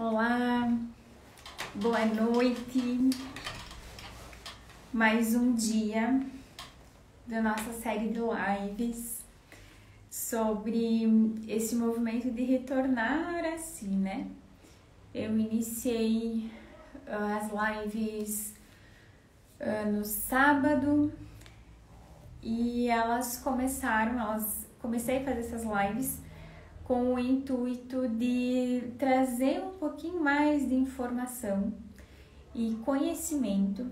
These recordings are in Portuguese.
Olá, boa noite. Mais um dia da nossa série de lives sobre esse movimento de retornar assim, né? Eu iniciei as lives no sábado e comecei a fazer essas lives com o intuito de trazer um pouquinho mais de informação e conhecimento,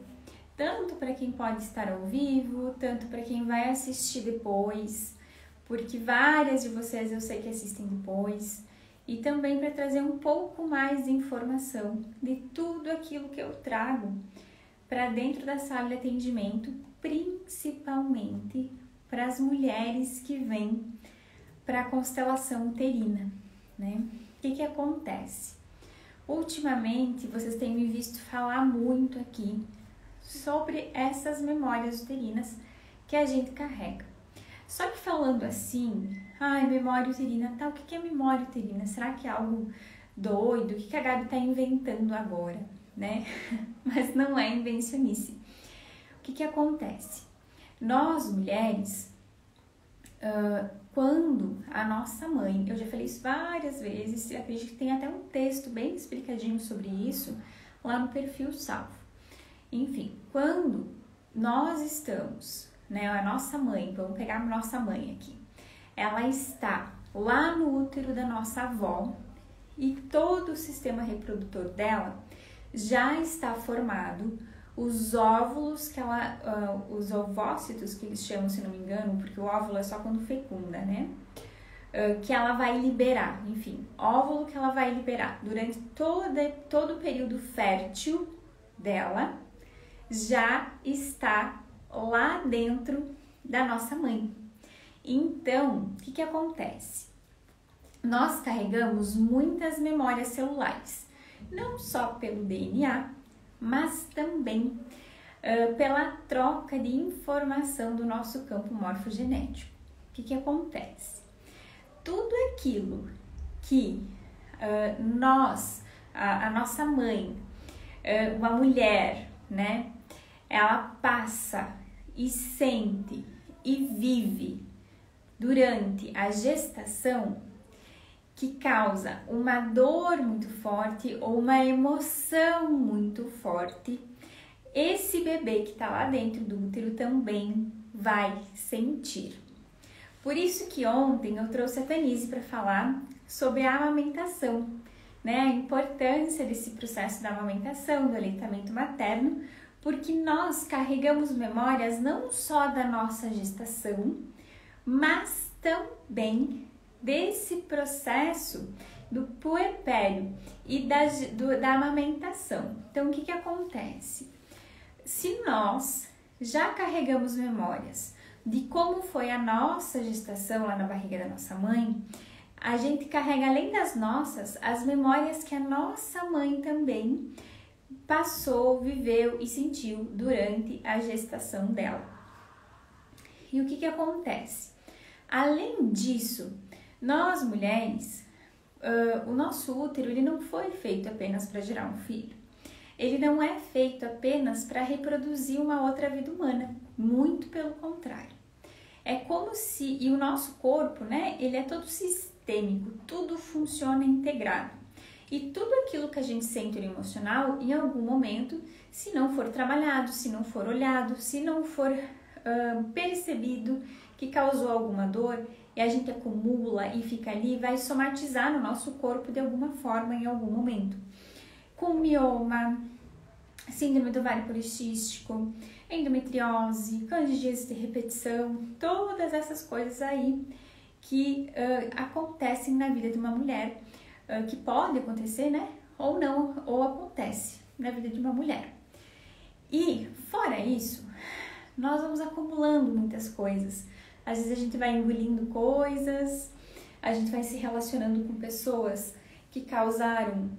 tanto para quem pode estar ao vivo, tanto para quem vai assistir depois, porque várias de vocês eu sei que assistem depois, e também para trazer um pouco mais de informação de tudo aquilo que eu trago para dentro da sala de atendimento, principalmente para as mulheres que vêm para a constelação uterina, né? O que acontece? Ultimamente, vocês têm me visto falar muito aqui sobre essas memórias uterinas que a gente carrega. Só que falando assim, memória uterina, tá? O que é memória uterina? Será que é algo doido? O que a Gabi tá inventando agora, né? Mas não é invencionice. O que acontece? Nós, mulheres, quando a nossa mãe, eu já falei isso várias vezes, acredito que tem até um texto bem explicadinho sobre isso lá no perfil salvo. Enfim, quando nós estamos, né, a nossa mãe, vamos pegar a nossa mãe aqui, ela está lá no útero da nossa avó e todo o sistema reprodutor dela já está formado. Os óvulos que os ovócitos que eles chamam, se não me engano, porque o óvulo é só quando fecunda, né? Que ela vai liberar, enfim, óvulo que ela vai liberar durante todo o período fértil dela já está lá dentro da nossa mãe. Então, o que acontece? Nós carregamos muitas memórias celulares, não só pelo DNA, mas também pela troca de informação do nosso campo morfogenético. O que acontece? Tudo aquilo que a nossa mãe, uma mulher, né, ela passa e sente e vive durante a gestação, que causa uma dor muito forte ou uma emoção muito forte, esse bebê que está lá dentro do útero também vai sentir. Por isso que ontem eu trouxe a Tanise para falar sobre a amamentação, né? A importância desse processo da amamentação, do aleitamento materno, porque nós carregamos memórias não só da nossa gestação, mas também desse processo do puerpério e da amamentação. Então, o que acontece? Se nós já carregamos memórias de como foi a nossa gestação lá na barriga da nossa mãe, a gente carrega, além das nossas, as memórias que a nossa mãe também passou, viveu e sentiu durante a gestação dela. E o que acontece? Além disso, nós mulheres, o nosso útero ele não foi feito apenas para gerar um filho. Ele não é feito apenas para reproduzir uma outra vida humana, muito pelo contrário. É como se, e o nosso corpo, né, ele é todo sistêmico, tudo funciona integrado. E tudo aquilo que a gente sente no emocional, em algum momento, se não for trabalhado, se não for olhado, se não for percebido que causou alguma dor, e a gente acumula e fica ali, vai somatizar no nosso corpo de alguma forma em algum momento. Com mioma, síndrome do ovário policístico, endometriose, candidíase de repetição, todas essas coisas aí que acontecem na vida de uma mulher, que pode acontecer, né? Ou não, ou acontece na vida de uma mulher. E fora isso, nós vamos acumulando muitas coisas. Às vezes a gente vai engolindo coisas, a gente vai se relacionando com pessoas que causaram,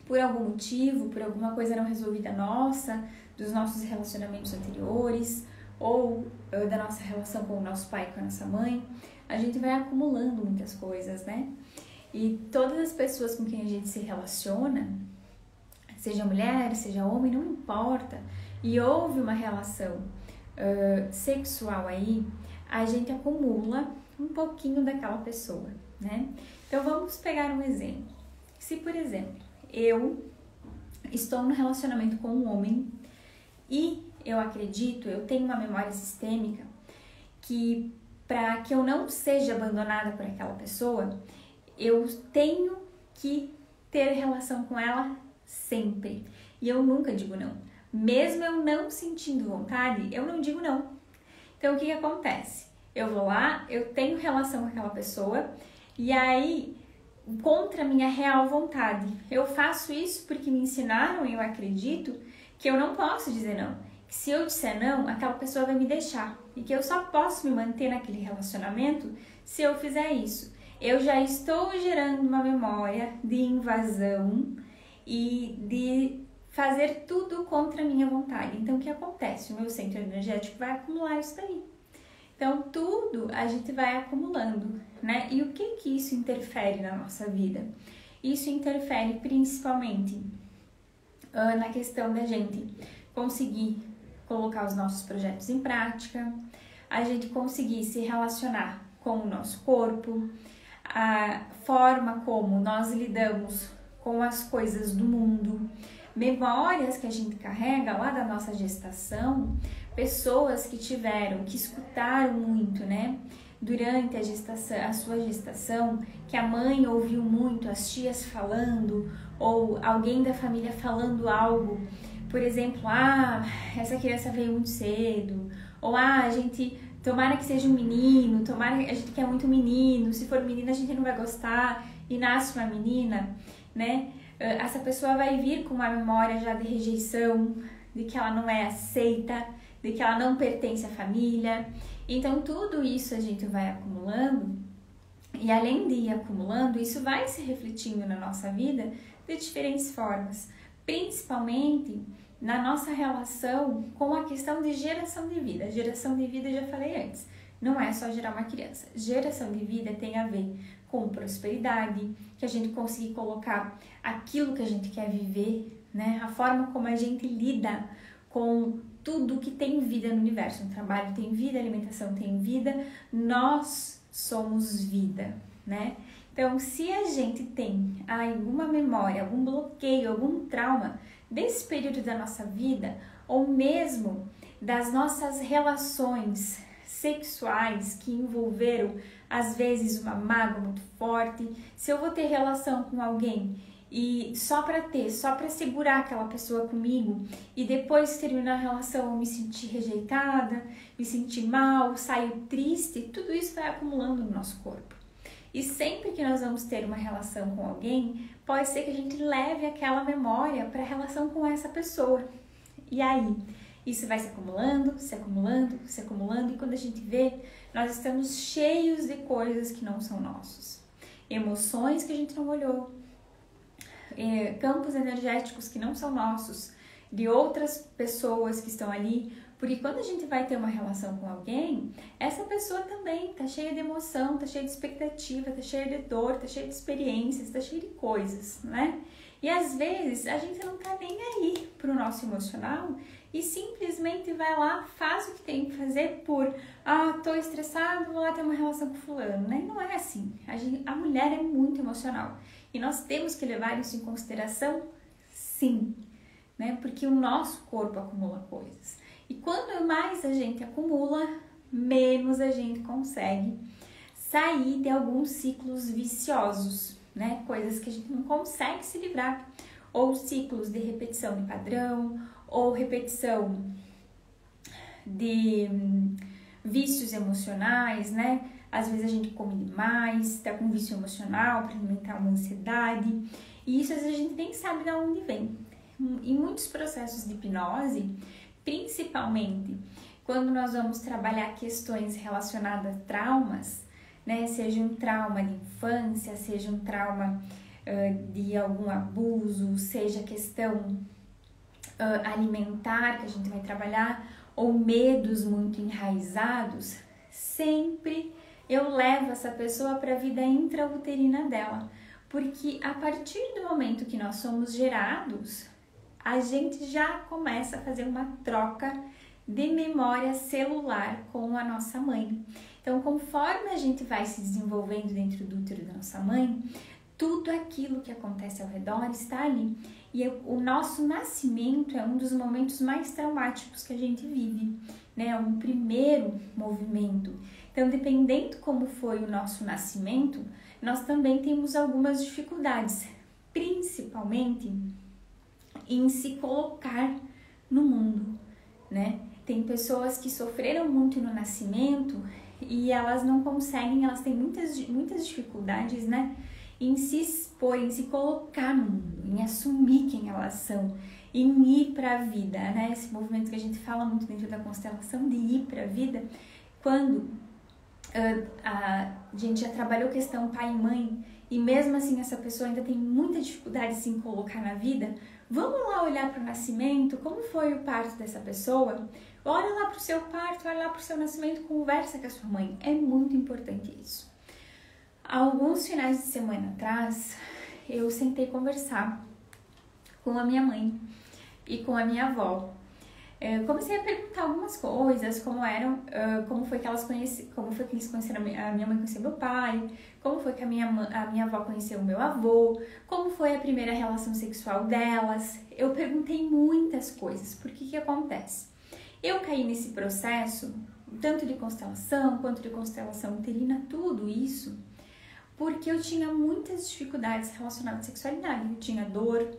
por algum motivo, por alguma coisa não resolvida nossa, dos nossos relacionamentos anteriores, ou da nossa relação com o nosso pai e com a nossa mãe. A gente vai acumulando muitas coisas, né? E todas as pessoas com quem a gente se relaciona, seja mulher, seja homem, não importa, e houve uma relação sexual aí, a gente acumula um pouquinho daquela pessoa, né? Então vamos pegar um exemplo. Se, por exemplo, eu estou no relacionamento com um homem e eu acredito, eu tenho uma memória sistêmica que para que eu não seja abandonada por aquela pessoa, eu tenho que ter relação com ela sempre. E eu nunca digo não. Mesmo eu não sentindo vontade, eu não digo não. Então, o que acontece? Eu vou lá, eu tenho relação com aquela pessoa e aí, contra a minha real vontade, eu faço isso porque me ensinaram e eu acredito que eu não posso dizer não. Que se eu disser não, aquela pessoa vai me deixar e que eu só posso me manter naquele relacionamento se eu fizer isso. Eu já estou gerando uma memória de invasão e de fazer tudo contra a minha vontade. Então, o que acontece? O meu centro energético vai acumular isso daí. Então, tudo a gente vai acumulando, né? E o que isso interfere na nossa vida? Isso interfere principalmente na questão da gente conseguir colocar os nossos projetos em prática, a gente conseguir se relacionar com o nosso corpo, a forma como nós lidamos com as coisas do mundo, memórias que a gente carrega lá da nossa gestação, pessoas que escutaram muito, né? Durante a sua gestação, que a mãe ouviu muito, as tias falando, ou alguém da família falando algo, por exemplo, essa criança veio muito cedo, ou a gente, tomara que seja um menino, tomara que a gente quer muito menino, se for menina a gente não vai gostar, e nasce uma menina, né? Essa pessoa vai vir com uma memória já de rejeição, de que ela não é aceita, de que ela não pertence à família. Então, tudo isso a gente vai acumulando, e além de ir acumulando, isso vai se refletindo na nossa vida de diferentes formas, principalmente na nossa relação com a questão de geração de vida. Geração de vida, eu já falei antes, não é só gerar uma criança. Geração de vida tem a ver com prosperidade, que a gente conseguir colocar aquilo que a gente quer viver, né? A forma como a gente lida com tudo que tem vida no universo. O trabalho tem vida, a alimentação tem vida, nós somos vida, né? Então, se a gente tem alguma memória, algum bloqueio, algum trauma desse período da nossa vida, ou mesmo das nossas relações sexuais que envolveram, às vezes, uma mágoa muito forte, se eu vou ter relação com alguém e só para segurar aquela pessoa comigo e depois terminar a relação eu me sentir rejeitada, me sentir mal, sair triste, tudo isso vai acumulando no nosso corpo. E sempre que nós vamos ter uma relação com alguém, pode ser que a gente leve aquela memória para a relação com essa pessoa. E aí, isso vai se acumulando, se acumulando, se acumulando, e quando a gente vê, nós estamos cheios de coisas que não são nossos. Emoções que a gente não olhou, campos energéticos que não são nossos, de outras pessoas que estão ali, porque quando a gente vai ter uma relação com alguém, essa pessoa também tá cheia de emoção, tá cheia de expectativa, tá cheia de dor, tá cheia de experiências, tá cheia de coisas, né? E às vezes a gente não tá nem aí pro nosso emocional e simplesmente vai lá, faz o que tem que fazer por, tô estressado, vou lá ter uma relação com fulano, né? Não é assim. A mulher é muito emocional e nós temos que levar isso em consideração, sim, né? Porque o nosso corpo acumula coisas. E quanto mais a gente acumula, menos a gente consegue sair de alguns ciclos viciosos, né? Coisas que a gente não consegue se livrar. Ou ciclos de repetição de padrão, ou repetição de vícios emocionais, né? Às vezes a gente come demais, tá com vício emocional para alimentar uma ansiedade. E isso às vezes a gente nem sabe de onde vem. Em muitos processos de hipnose, principalmente quando nós vamos trabalhar questões relacionadas a traumas, né? Seja um trauma de infância, seja um trauma de algum abuso, seja questão alimentar que a gente vai trabalhar, ou medos muito enraizados, sempre eu levo essa pessoa para a vida intrauterina dela, Porque a partir do momento que nós somos gerados, a gente já começa a fazer uma troca de memória celular com a nossa mãe. Então, conforme a gente vai se desenvolvendo dentro do útero da nossa mãe, tudo aquilo que acontece ao redor está ali. E o nosso nascimento é um dos momentos mais traumáticos que a gente vive, né? É um primeiro movimento. Então, dependendo como foi o nosso nascimento, nós também temos algumas dificuldades, principalmente em se colocar no mundo, né? Tem pessoas que sofreram muito no nascimento e elas não conseguem, elas têm muitas dificuldades, né? Em se expor, em se colocar no mundo, em assumir quem elas são, em ir para a vida, né? Esse movimento que a gente fala muito dentro da constelação de ir para a vida, quando a gente já trabalhou questão pai e mãe e mesmo assim essa pessoa ainda tem muita dificuldade de se colocar na vida, vamos lá olhar para o nascimento, como foi o parto dessa pessoa? Olha lá para o seu parto, olha lá para o seu nascimento, conversa com a sua mãe, é muito importante isso. Alguns finais de semana atrás, eu sentei conversar com a minha mãe e com a minha avó. Eu comecei a perguntar algumas coisas, como foi que elas conheceram, a minha mãe conheceu meu pai, como foi que a minha avó conheceu o meu avô, como foi a primeira relação sexual delas. Eu perguntei muitas coisas, porque que acontece? Eu caí nesse processo, tanto de constelação quanto de constelação uterina, tudo isso, porque eu tinha muitas dificuldades relacionadas à sexualidade. Eu tinha dor,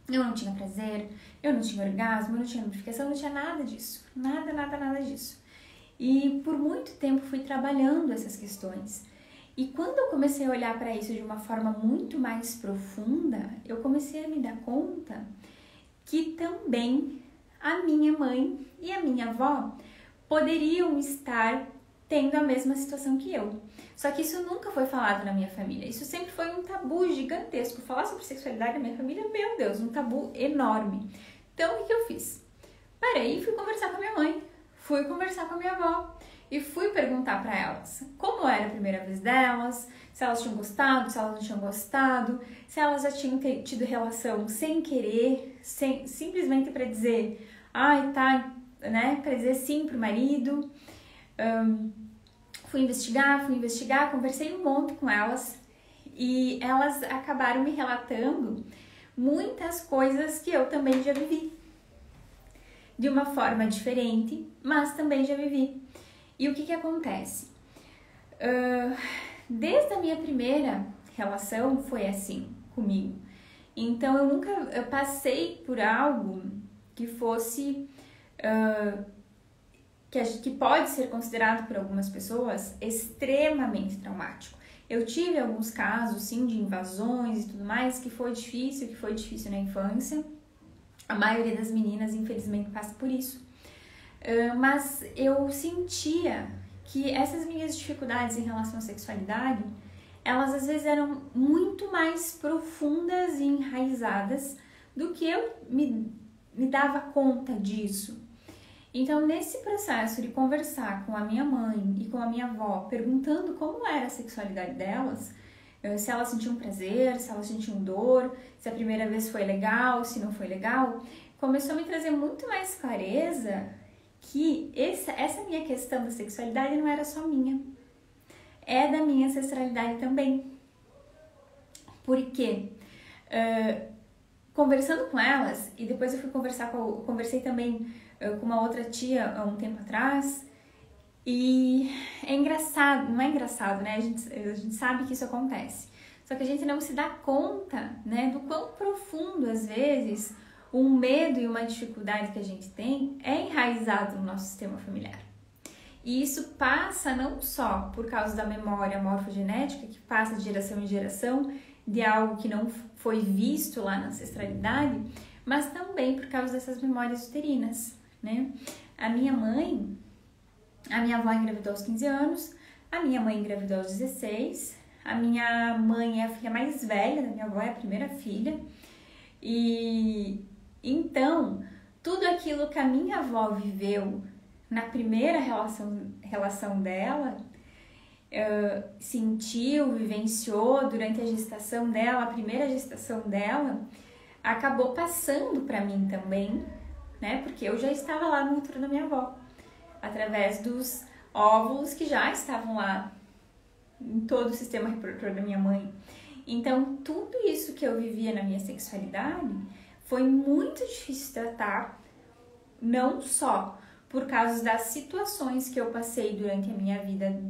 eu não tinha prazer, eu não tinha orgasmo, eu não tinha lubrificação, eu não tinha nada disso. Nada disso. E por muito tempo fui trabalhando essas questões. E quando eu comecei a olhar para isso de uma forma muito mais profunda, eu comecei a me dar conta que também a minha mãe e a minha avó poderiam estar tendo a mesma situação que eu. Só que isso nunca foi falado na minha família. Isso sempre foi um tabu gigantesco. Falar sobre sexualidade na minha família, meu Deus, um tabu enorme. Então, o que eu fiz? Parei e fui conversar com a minha mãe, fui conversar com a minha avó e fui perguntar para elas como era a primeira vez delas, se elas tinham gostado, se elas não tinham gostado, se elas já tinham tido relação sem querer, simplesmente para dizer, ai, tá, né, para dizer sim pro marido. Fui investigar, conversei um monte com elas e elas acabaram me relatando muitas coisas que eu também já vivi. De uma forma diferente, mas também já vivi. E o que acontece? Desde a minha primeira relação foi assim comigo. Então eu nunca passei por algo que fosse... que pode ser considerado por algumas pessoas extremamente traumático. Eu tive alguns casos, sim, de invasões e tudo mais, que foi difícil na infância. A maioria das meninas, infelizmente, passa por isso. Mas eu sentia que essas minhas dificuldades em relação à sexualidade, elas às vezes eram muito mais profundas e enraizadas do que eu me dava conta disso. Então, nesse processo de conversar com a minha mãe e com a minha avó, perguntando como era a sexualidade delas, se elas sentiam prazer, se elas sentiam dor, se a primeira vez foi legal, se não foi legal, começou a me trazer muito mais clareza que essa minha questão da sexualidade não era só minha, é da minha ancestralidade também. Por quê? Conversando com elas, e depois eu conversei também com uma outra tia há um tempo atrás, e é engraçado, não é engraçado, né? A gente sabe que isso acontece, só que a gente não se dá conta, né, do quão profundo, às vezes, um medo e uma dificuldade que a gente tem é enraizado no nosso sistema familiar. E isso passa não só por causa da memória morfogenética, que passa de geração em geração, de algo que não foi visto lá na ancestralidade, mas também por causa dessas memórias uterinas, né? A minha avó engravidou aos 15 anos, a minha mãe engravidou aos 16, a minha mãe é a filha mais velha da minha avó, é a primeira filha, e então tudo aquilo que a minha avó viveu na primeira relação dela, sentiu, vivenciou durante a gestação dela, a primeira gestação dela, acabou passando para mim também, né? Porque eu já estava lá no útero da minha avó, através dos óvulos que já estavam lá em todo o sistema reprodutor da minha mãe. Então, tudo isso que eu vivia na minha sexualidade foi muito difícil tratar, não só por causa das situações que eu passei durante a minha vida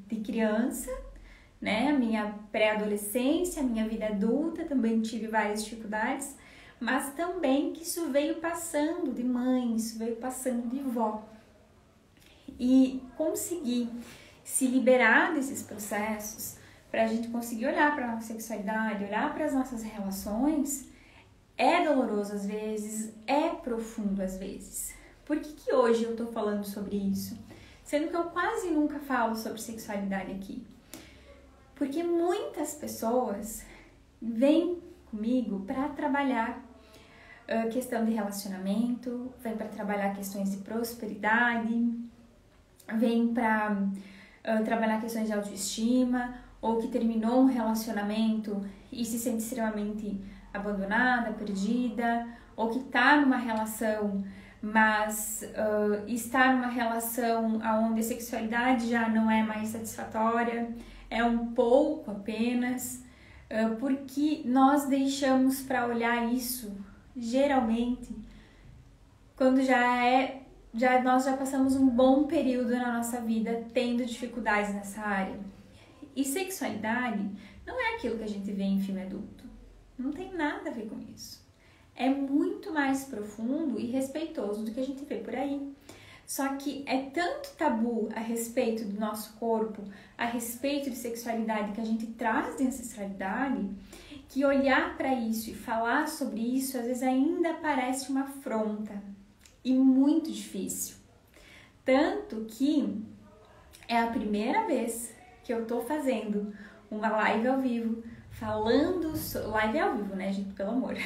de criança, né? A minha pré-adolescência, a minha vida adulta, também tive várias dificuldades, mas também que isso veio passando de mãe, isso veio passando de vó. E conseguir se liberar desses processos, para a gente conseguir olhar para a nossa sexualidade, olhar para as nossas relações, é doloroso às vezes, é profundo às vezes. Por que hoje eu tô falando sobre isso? Sendo que eu quase nunca falo sobre sexualidade aqui. Porque muitas pessoas vêm comigo para trabalhar questão de relacionamento, vêm para trabalhar questões de prosperidade, vêm para trabalhar questões de autoestima, ou que terminou um relacionamento e se sente extremamente abandonada, perdida, ou que está numa relação, mas está numa relação onde a sexualidade já não é mais satisfatória, é um pouco apenas, porque nós deixamos para olhar isso, geralmente, quando nós já passamos um bom período na nossa vida tendo dificuldades nessa área. E sexualidade não é aquilo que a gente vê em filme adulto. Não tem nada a ver com isso. É muito mais profundo e respeitoso do que a gente vê por aí. Só que é tanto tabu a respeito do nosso corpo, a respeito de sexualidade que a gente traz de ancestralidade, que olhar para isso e falar sobre isso às vezes ainda parece uma afronta e muito difícil. Tanto que é a primeira vez que eu tô fazendo uma live ao vivo, live ao vivo, né, gente, pelo amor.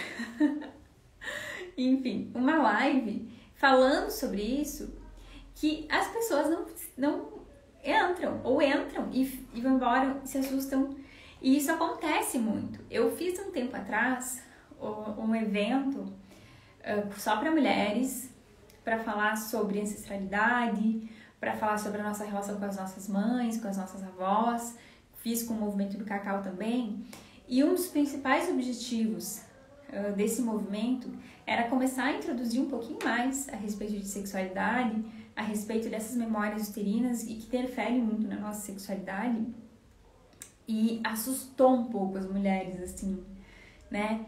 Enfim, uma live falando sobre isso, que as pessoas não entram e vão embora, se assustam, e isso acontece muito. Eu fiz um tempo atrás um evento só para mulheres, para falar sobre ancestralidade, para falar sobre a nossa relação com as nossas mães, com as nossas avós. Fiz com o movimento do cacau também. E um dos principais objetivos desse movimento era começar a introduzir um pouquinho mais a respeito de sexualidade, a respeito dessas memórias uterinas e que interferem muito na nossa sexualidade. E assustou um pouco as mulheres, assim, né?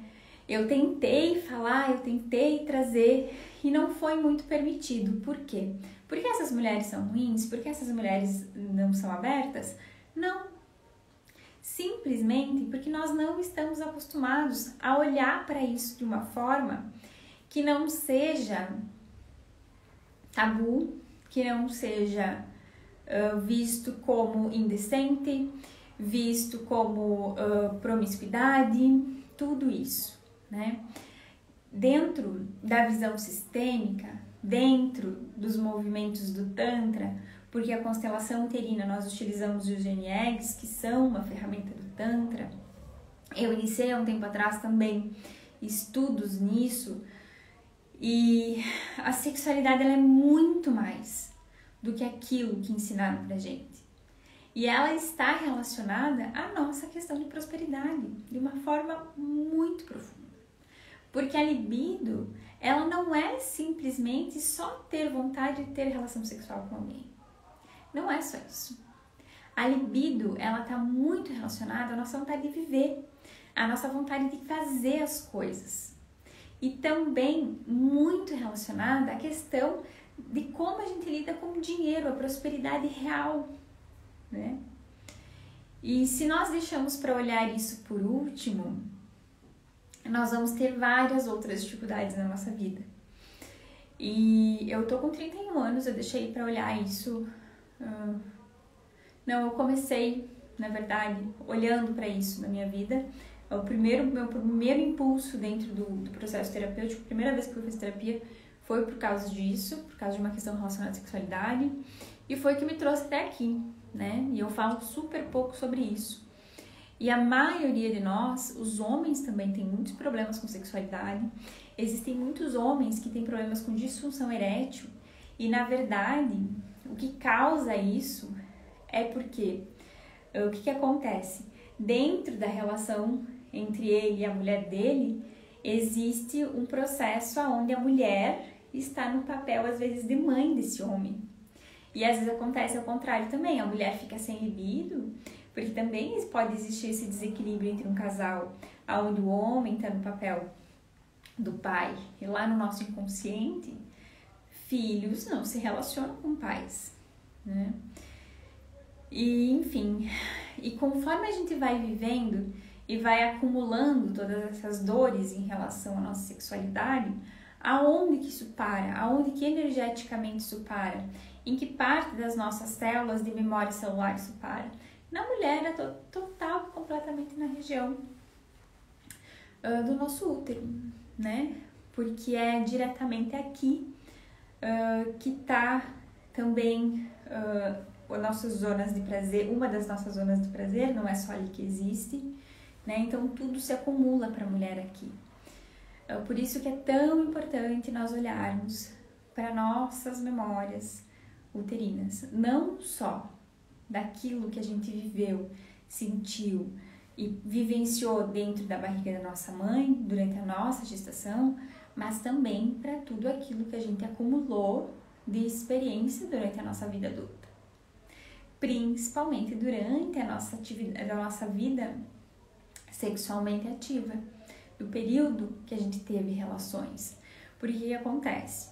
Eu tentei falar, eu tentei trazer e não foi muito permitido. Por quê? Porque essas mulheres são ruins? Porque essas mulheres não são abertas? Não. Simplesmente porque nós não estamos acostumados a olhar para isso de uma forma que não seja tabu, que não seja visto como indecente, visto como promiscuidade, tudo isso, né? Dentro da visão sistêmica, dentro dos movimentos do Tantra, porque a constelação uterina nós utilizamos os Gene Eggs, que são uma ferramenta do Tantra. Eu iniciei há um tempo atrás também estudos nisso, e a sexualidade ela é muito mais do que aquilo que ensinaram pra gente. E ela está relacionada à nossa questão de prosperidade, de uma forma muito profunda. Porque a libido, ela não é simplesmente só ter vontade de ter relação sexual com alguém. Não é só isso. A libido, ela está muito relacionada à nossa vontade de viver, à nossa vontade de fazer as coisas. E também muito relacionada à questão de como a gente lida com o dinheiro, a prosperidade real, né? E se nós deixamos para olhar isso por último, nós vamos ter várias outras dificuldades na nossa vida. E eu tô com 31 anos, eu deixei para olhar isso. Eu comecei, na verdade, olhando para isso na minha vida. Meu primeiro impulso dentro do processo terapêutico, a primeira vez que eu fiz terapia, foi por causa disso, por causa de uma questão relacionada à sexualidade. E foi o que me trouxe até aqui, né? E eu falo super pouco sobre isso. E a maioria de nós, os homens também tem muitos problemas com sexualidade. Existem muitos homens que têm problemas com disfunção erétil e, na verdade, o que causa isso é porque o que acontece? Dentro da relação entre ele e a mulher dele, existe um processo onde a mulher está no papel, às vezes, de mãe desse homem. E às vezes acontece ao contrário também, a mulher fica sem libido, porque também pode existir esse desequilíbrio entre um casal, onde o homem está no papel do pai, e lá no nosso inconsciente, filhos não se relacionam com pais, né? E, enfim, e conforme a gente vai vivendo e vai acumulando todas essas dores em relação à nossa sexualidade, aonde que isso para? Aonde que energeticamente isso para? Em que parte das nossas células de memória celular isso para? Na mulher, é total, completamente na região do nosso útero, né? Porque é diretamente aqui que está também as nossas zonas de prazer, uma das nossas zonas de prazer, não é só ali que existe, né? Então tudo se acumula para a mulher aqui. Por isso que é tão importante nós olharmos para nossas memórias uterinas, não só daquilo que a gente viveu, sentiu e vivenciou dentro da barriga da nossa mãe durante a nossa gestação, mas também para tudo aquilo que a gente acumulou de experiência durante a nossa vida adulta, principalmente durante a nossa vida sexualmente ativa, do período que a gente teve relações. Porque o que acontece?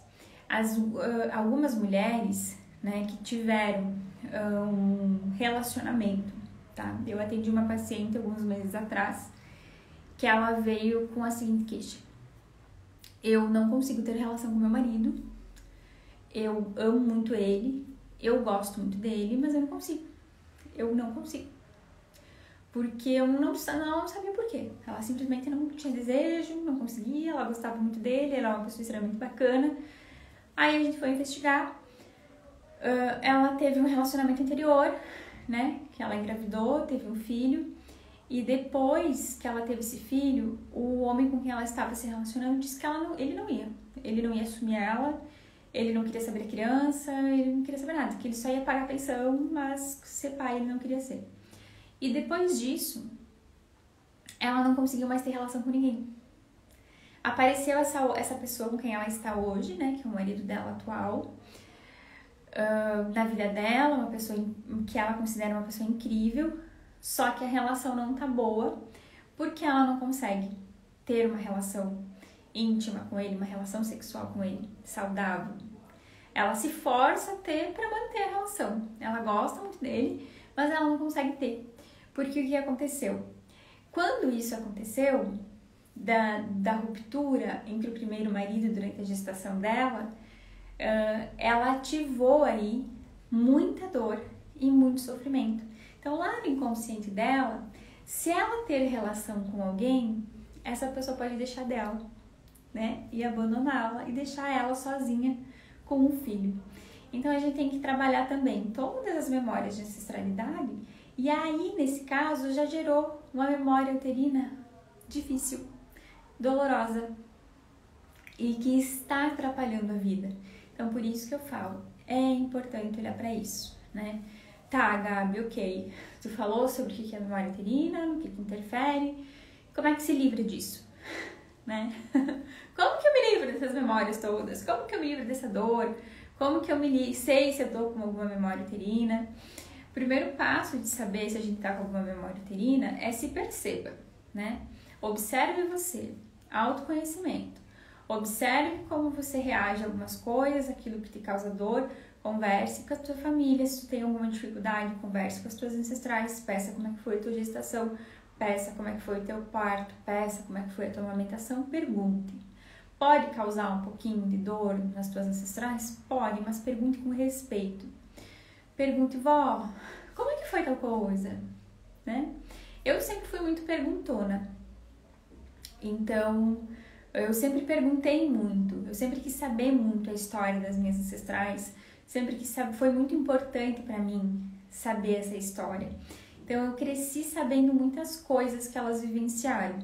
Algumas mulheres, né, que tiveram um relacionamento, tá? Eu atendi uma paciente alguns meses atrás que ela veio com a seguinte queixa: eu não consigo ter relação com meu marido, eu amo muito ele, eu gosto muito dele, mas eu não consigo. Porque eu não sabia por quê. Ela simplesmente não tinha desejo, não conseguia, ela gostava muito dele, ela era uma pessoa extremamente bacana. Aí a gente foi investigar. Ela teve um relacionamento anterior, né? Que ela engravidou, teve um filho. E depois que ela teve esse filho, o homem com quem ela estava se relacionando disse que ele não ia. Ele não ia assumir ela, ele não queria saber da criança, ele não queria saber nada. Que ele só ia pagar a pensão, mas ser pai ele não queria ser. E depois disso, ela não conseguiu mais ter relação com ninguém. Apareceu essa pessoa com quem ela está hoje, né, que é o marido dela atual, na vida dela, uma pessoa que ela considera uma pessoa incrível, só que a relação não tá boa, porque ela não consegue ter uma relação íntima com ele, uma relação sexual com ele, saudável. Ela se força a ter para manter a relação. Ela gosta muito dele, mas ela não consegue ter. Porque o que aconteceu? Quando isso aconteceu, da ruptura entre o primeiro marido durante a gestação dela, ela ativou aí muita dor e muito sofrimento. Então, lá no inconsciente dela, se ela ter relação com alguém, essa pessoa pode deixar dela, né? E abandoná-la e deixar ela sozinha com um filho. Então, a gente tem que trabalhar também todas as memórias de ancestralidade. E aí, nesse caso, já gerou uma memória uterina difícil, dolorosa e que está atrapalhando a vida. Então, por isso que eu falo, é importante olhar para isso, né? Tá, Gabi, ok. Tu falou sobre o que é memória uterina, no que interfere. Como é que se livra disso, né? Como que eu me livro dessas memórias todas? Como que eu me livro dessa dor? Como que eu sei se eu tô com alguma memória uterina? O primeiro passo de saber se a gente tá com alguma memória uterina é se perceba, né? Observe você, autoconhecimento. Observe como você reage a algumas coisas, aquilo que te causa dor. Converse com a tua família, se tu tem alguma dificuldade, converse com as tuas ancestrais, peça como é que foi a tua gestação, peça como é que foi o teu parto, peça como é que foi a tua amamentação, pergunte. Pode causar um pouquinho de dor nas tuas ancestrais? Pode, mas pergunte com respeito. Pergunte, vó, como é que foi tal coisa? Né? Eu sempre fui muito perguntona, então eu sempre perguntei muito, eu sempre quis saber muito a história das minhas ancestrais, sempre quis saber, foi muito importante para mim saber essa história. Então eu cresci sabendo muitas coisas que elas vivenciaram.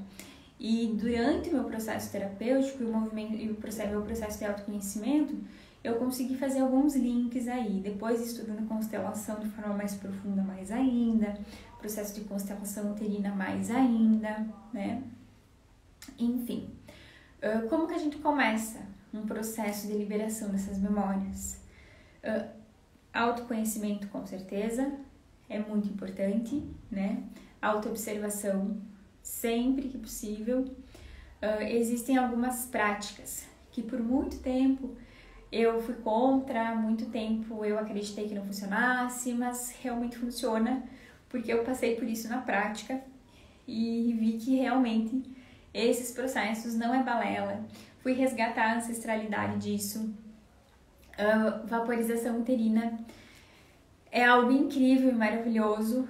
E durante o meu processo terapêutico e meu processo de autoconhecimento, eu consegui fazer alguns links aí. Depois estudando constelação de forma mais profunda, mais ainda, processo de constelação uterina mais ainda, né? Enfim, como que a gente começa um processo de liberação dessas memórias? Autoconhecimento, com certeza, é muito importante, né? Autoobservação, sempre que possível. Existem algumas práticas que por muito tempo eu fui contra, muito tempo eu acreditei que não funcionasse, mas realmente funciona, porque eu passei por isso na prática e vi que realmente esses processos não é balela. Fui resgatar a ancestralidade disso. Vaporização uterina é algo incrível e maravilhoso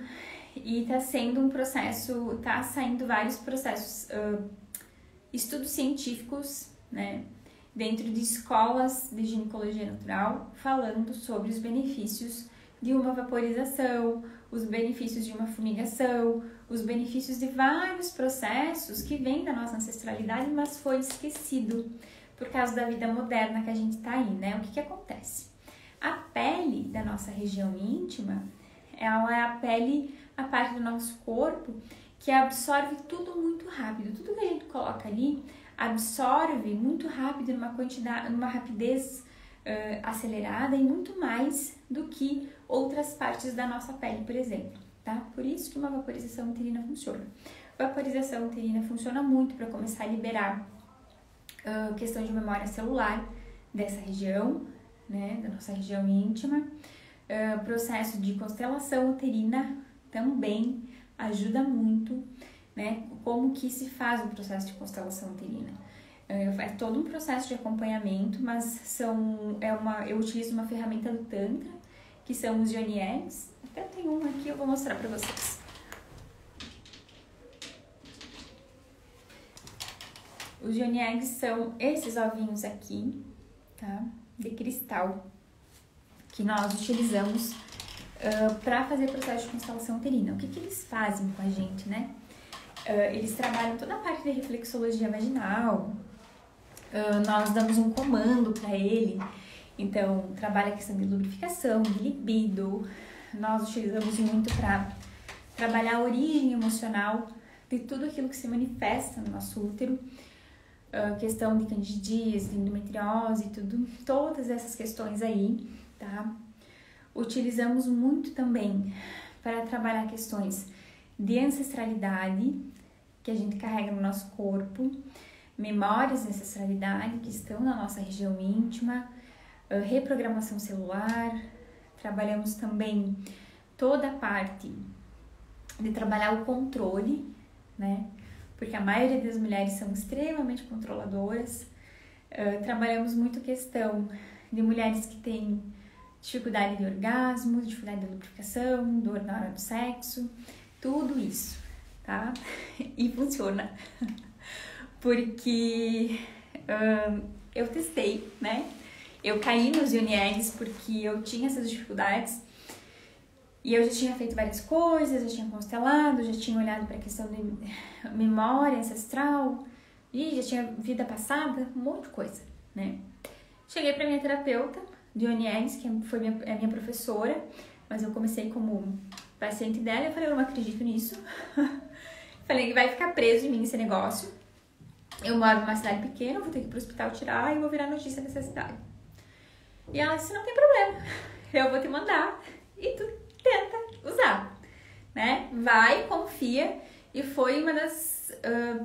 e tá sendo um processo, tá saindo vários processos, estudos científicos, né, dentro de escolas de ginecologia natural, falando sobre os benefícios de uma vaporização, os benefícios de uma fumigação, os benefícios de vários processos que vêm da nossa ancestralidade, mas foi esquecido por causa da vida moderna que a gente tá aí, né? O que acontece? A pele da nossa região íntima, ela é a parte do nosso corpo que absorve tudo muito rápido. Tudo que a gente coloca ali absorve muito rápido, numa rapidez acelerada e muito mais do que outras partes da nossa pele, por exemplo, tá? Por isso que uma vaporização uterina funciona. Vaporização uterina funciona muito para começar a liberar questão de memória celular dessa região, né, da nossa região íntima. Processo de constelação uterina também ajuda muito, né? Como que se faz o processo de constelação uterina? É todo um processo de acompanhamento, mas eu utilizo uma ferramenta do Tantra, que são os Yoni Eggs. Até tem um aqui, eu vou mostrar para vocês. Os Yoni Eggs são esses ovinhos aqui, tá? De cristal, que nós utilizamos para fazer o processo de constelação uterina. O que eles fazem com a gente, né? Eles trabalham toda a parte de reflexologia vaginal, nós damos um comando para ele, então trabalha a questão de lubrificação, de libido, nós utilizamos muito para trabalhar a origem emocional de tudo aquilo que se manifesta no nosso útero, questão de candidíase, de endometriose, todas essas questões aí, tá? Utilizamos muito também para trabalhar questões de ancestralidade, que a gente carrega no nosso corpo, memórias de ancestralidade que estão na nossa região íntima, reprogramação celular. Trabalhamos também toda a parte de trabalhar o controle, né? Porque a maioria das mulheres são extremamente controladoras. Trabalhamos muito a questão de mulheres que têm dificuldade de orgasmo, dificuldade de lubrificação, dor na hora do sexo, tudo isso, tá? E funciona, porque eu testei, né? Eu caí nos Yoni Eggs porque eu tinha essas dificuldades e eu já tinha feito várias coisas, já tinha constelado, já tinha olhado para a questão de memória ancestral e já tinha vida passada, um monte de coisa, né? Cheguei para minha terapeuta de Yoni Eggs, que foi a minha professora, mas eu comecei como paciente dela e eu falei, eu não acredito nisso. Falei que vai ficar preso em mim esse negócio. Eu moro numa cidade pequena, vou ter que ir pro hospital tirar e vou virar notícia dessa cidade. E ela disse, não tem problema, eu vou te mandar e tu tenta usar, né? Vai, confia. E foi uma das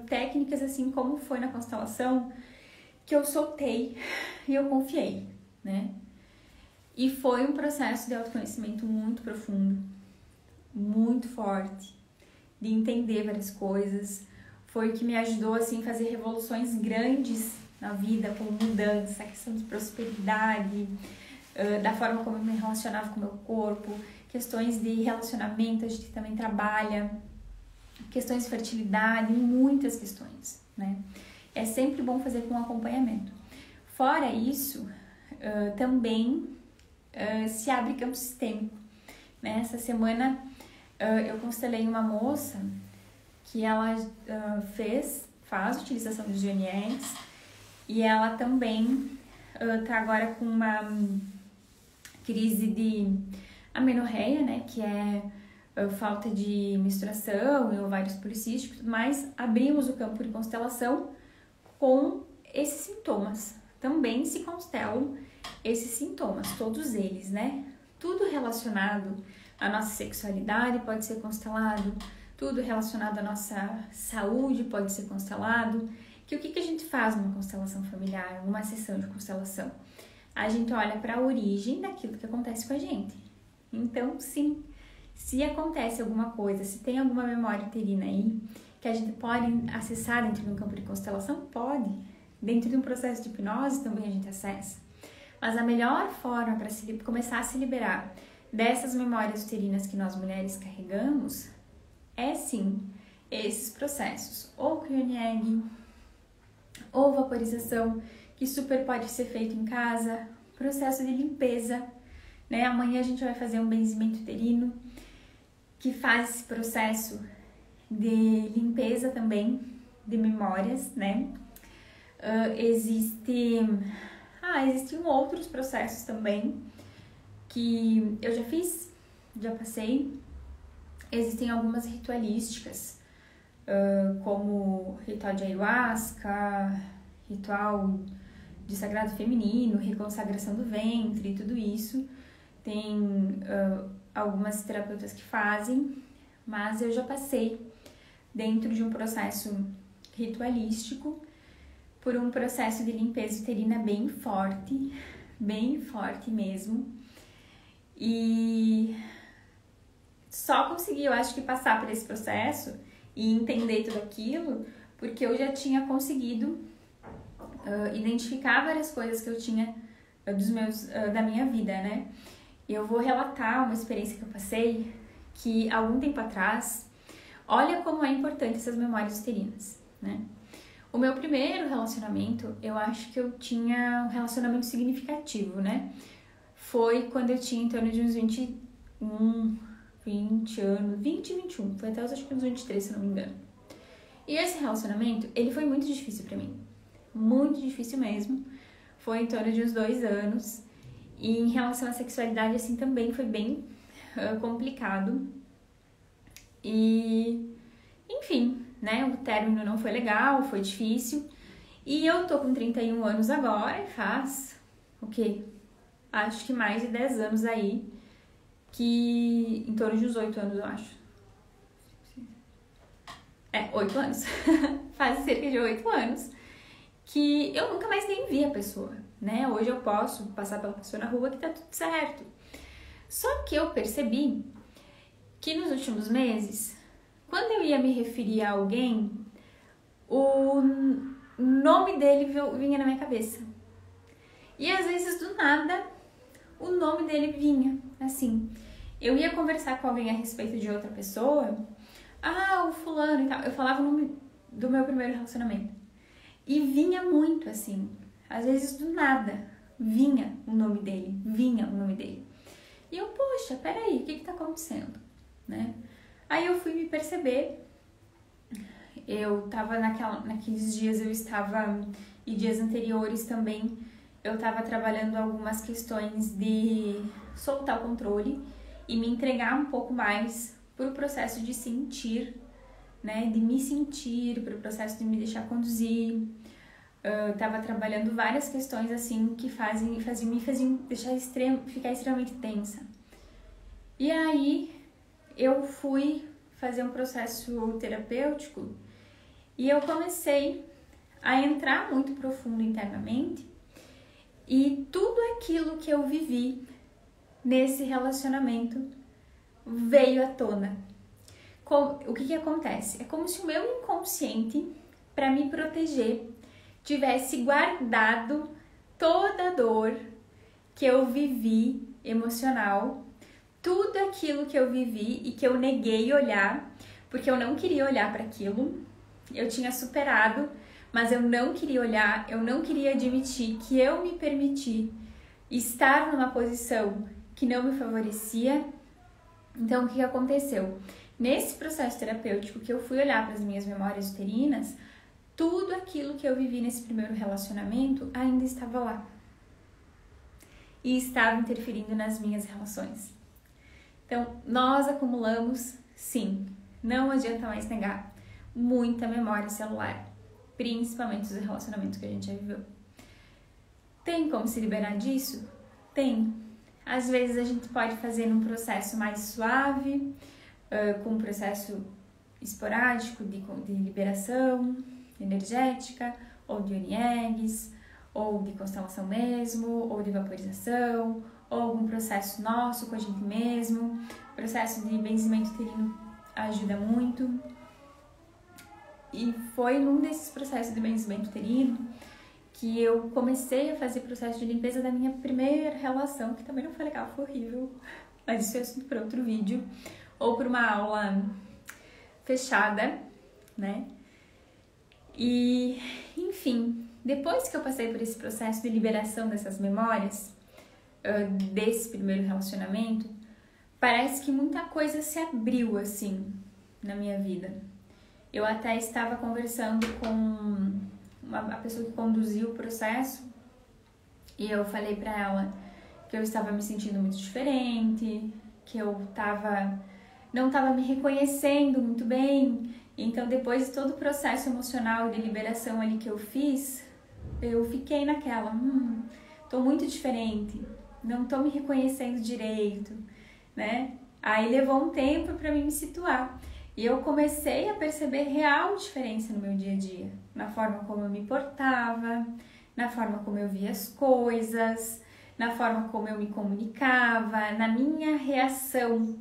técnicas, assim como foi na constelação, que eu soltei e eu confiei, né? E foi um processo de autoconhecimento muito profundo, muito forte, de entender várias coisas. Foi o que me ajudou, assim, a fazer revoluções grandes na vida, como mudança, a questão de prosperidade, da forma como eu me relacionava com o meu corpo, questões de relacionamento, a gente também trabalha, questões de fertilidade, muitas questões, né? É sempre bom fazer com acompanhamento. Fora isso, também se abre campo sistêmico, né? Essa semana eu constelei uma moça que ela faz utilização dos Joniex e ela também tá agora com uma crise de amenorreia, né? Que é falta de menstruação e ovários policísticos, mas abrimos o campo de constelação com esses sintomas. Também se constelam esses sintomas, todos eles, né? Tudo relacionado à nossa sexualidade pode ser constelado, tudo relacionado à nossa saúde pode ser constelado. O que a gente faz numa constelação familiar, numa sessão de constelação? A gente olha para a origem daquilo que acontece com a gente. Então, sim, se acontece alguma coisa, se tem alguma memória uterina aí, que a gente pode acessar dentro de um campo de constelação, pode. Dentro de um processo de hipnose também a gente acessa. Mas a melhor forma para começar a se liberar dessas memórias uterinas que nós mulheres carregamos é sim esses processos, ou cryonieg, ou vaporização, que super pode ser feito em casa, processo de limpeza, né? Amanhã a gente vai fazer um benzimento uterino, que faz esse processo de limpeza também de memórias, né? Existem outros processos também que eu já fiz, já passei. Existem algumas ritualísticas, como ritual de ayahuasca, ritual de sagrado feminino, reconsagração do ventre, tudo isso. Tem algumas terapeutas que fazem, mas eu já passei dentro de um processo ritualístico por um processo de limpeza uterina bem forte mesmo. E só consegui, eu acho que, passar por esse processo e entender tudo aquilo porque eu já tinha conseguido identificar várias coisas que eu tinha da minha vida, né? Eu vou relatar uma experiência que eu passei que, algum tempo atrás, olha como é importante essas memórias uterinas, né? O meu primeiro relacionamento, eu acho que eu tinha um relacionamento significativo, né? Foi quando eu tinha em torno de uns 20 anos, 20 e 21, foi até acho que uns 23, se não me engano. E esse relacionamento, ele foi muito difícil pra mim, muito difícil mesmo, foi em torno de uns 2 anos, e em relação à sexualidade, assim, também foi bem complicado, e enfim, né, o término não foi legal, foi difícil, e eu tô com 31 anos agora, e faz, o quê? Acho que mais de 10 anos aí, que em torno de uns 8 anos, eu acho. 8 anos. Faz cerca de 8 anos que eu nunca mais nem vi a pessoa, né? Hoje eu posso passar pela pessoa na rua que tá tudo certo. Só que eu percebi que nos últimos meses, quando eu ia me referir a alguém, o nome dele vinha na minha cabeça. E às vezes, do nada, o nome dele vinha, assim. Eu ia conversar com alguém a respeito de outra pessoa, o fulano e tal. Eu falava o nome do meu primeiro relacionamento. E vinha muito, assim. Às vezes, do nada, vinha o nome dele. E eu, poxa, peraí, o que tá acontecendo? Né? Aí eu fui me perceber. Eu tava naqueles dias, e dias anteriores também, eu tava trabalhando algumas questões de soltar o controle e me entregar um pouco mais pro processo de sentir, né, de me sentir, pro processo de me deixar conduzir. Tava trabalhando várias questões assim que me faziam ficar extremamente tensa. E aí eu fui fazer um processo terapêutico e eu comecei a entrar muito profundo internamente, e tudo aquilo que eu vivi nesse relacionamento veio à tona. O que acontece? É como se o meu inconsciente, para me proteger, tivesse guardado toda a dor que eu vivi emocional, tudo aquilo que eu vivi e que eu neguei olhar, porque eu não queria olhar para aquilo. Eu tinha superado, mas eu não queria olhar, eu não queria admitir que eu me permiti estar numa posição que não me favorecia. Então, o que aconteceu? Nesse processo terapêutico que eu fui olhar para as minhas memórias uterinas, tudo aquilo que eu vivi nesse primeiro relacionamento ainda estava lá. E estava interferindo nas minhas relações. Então, nós acumulamos, sim, não adianta mais negar, muita memória celular, principalmente os relacionamentos que a gente já viveu. Tem como se liberar disso? Tem. Às vezes a gente pode fazer num processo mais suave, com um processo esporádico de liberação energética, ou de Onieggs, ou de constelação mesmo, ou de vaporização, ou algum processo nosso com a gente mesmo. O processo de benzimento uterino ajuda muito. E foi num desses processos de benzimento uterino que eu comecei a fazer processo de limpeza da minha primeira relação, que também não foi legal, foi horrível, mas isso é assunto para outro vídeo, ou para uma aula fechada, né? E, enfim, depois que eu passei por esse processo de liberação dessas memórias, desse primeiro relacionamento, parece que muita coisa se abriu, assim, na minha vida. Eu até estava conversando com a pessoa que conduziu o processo e eu falei pra ela que eu estava me sentindo muito diferente, que eu não estava me reconhecendo muito bem. Então, depois de todo o processo emocional de liberação ali que eu fiz, eu fiquei naquela, tô muito diferente, não tô me reconhecendo direito, né? Aí levou um tempo para mim me situar. E eu comecei a perceber real diferença no meu dia a dia, na forma como eu me portava, na forma como eu via as coisas, na forma como eu me comunicava, na minha reação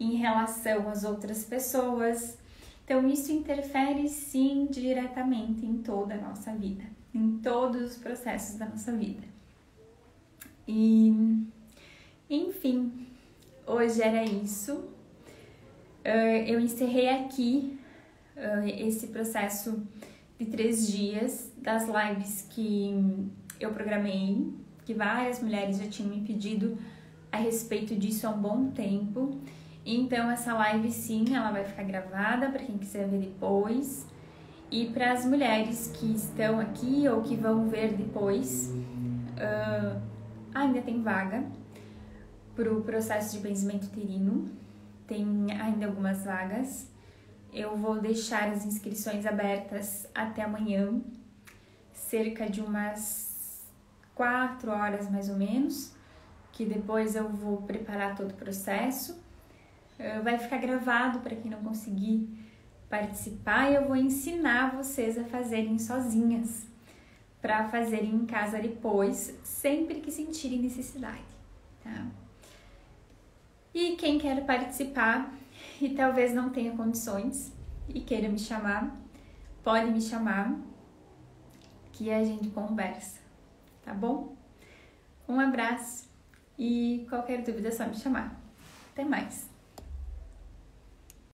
em relação às outras pessoas. Então, isso interfere, sim, diretamente em toda a nossa vida, em todos os processos da nossa vida. E, enfim, hoje era isso. Eu encerrei aqui esse processo de 3 dias das lives que eu programei, que várias mulheres já tinham me pedido a respeito disso há um bom tempo. Então, essa live, sim, ela vai ficar gravada para quem quiser ver depois. E para as mulheres que estão aqui ou que vão ver depois, ainda tem vaga para o processo de benzimento uterino. Tem ainda algumas vagas. Eu vou deixar as inscrições abertas até amanhã, cerca de umas 4 horas mais ou menos, que depois eu vou preparar todo o processo. Vai ficar gravado para quem não conseguir participar e eu vou ensinar vocês a fazerem sozinhas, para fazerem em casa depois, sempre que sentirem necessidade, tá? E quem quer participar e talvez não tenha condições e queira me chamar, pode me chamar que a gente conversa, tá bom? Um abraço e qualquer dúvida é só me chamar. Até mais!